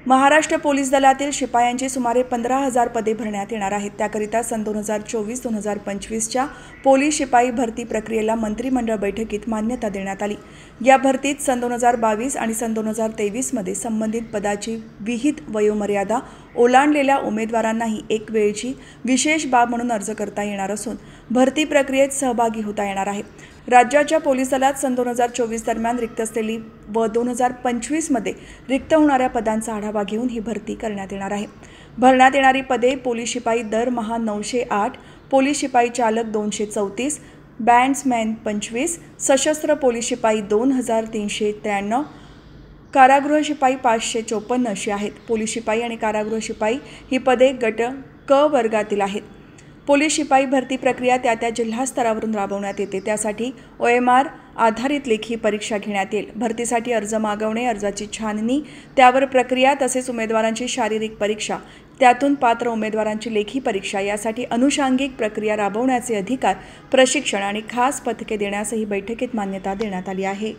Maharashtra police दलातील शिपायांची सुमारे 15,000 पदे भरण्यात येणार आहेत। त्याकरिता सन 2024-2025च्या पोलीस शिपाई भरती प्रक्रियेला मंत्रिमंडळ बैठकीत मान्यता देण्यात आली। या भरतीत सन 2022 आणि सन 2023मध्ये संबंधित पदाची विहित वयोमर्यादा ओलांडलेल्या उमेदवारांनाही एक वेळची विशेष बाब म्हणून अर्ज करता येणार असून भरती प्रक्रियेत सहभागी होता येणार आहे। राज्याच्या पोलीस दलात सन 2024 दरम्यान रिक्त असलेली व 2025मध्ये रिक्त होणाऱ्या पदांचा आढावा घेऊन ही भरती करण्यात येणार आहे। भरण्यात येणारी पदे पोलीस शिपाई दरमहा 908, पोलीस शिपाई चालक 234, बँड्समॅन 25, सशस्त्र पोलीस शिपाई 2393, कारागृह शिपाई 554 अशी आहेत। पोलीस शिपाई आणि कारागृह शिपाई ही पदे गट क वर्गातील आहेत। पोलीस शिपाई भरती प्रक्रिया त्या जिल्हा स्तरावरून राबवण्यात येते। त्यासाठी OMR आधारित लेखी परीक्षा घेण्यात येईल। भरतीसाठी अर्ज मागवणे, अर्जाची छाननी, त्यावर प्रक्रिया तसेच उमेदवारांची शारीरिक परीक्षा, त्यातून पात्र उमेदवारांची लेखी परीक्षा यासाठी अनुषंगिक प्रक्रिया राबवण्याचे अधिकार, प्रशिक्षण आणि खास पथके देण्यासही बैठकीत मान्यता देण्यात आली आहे।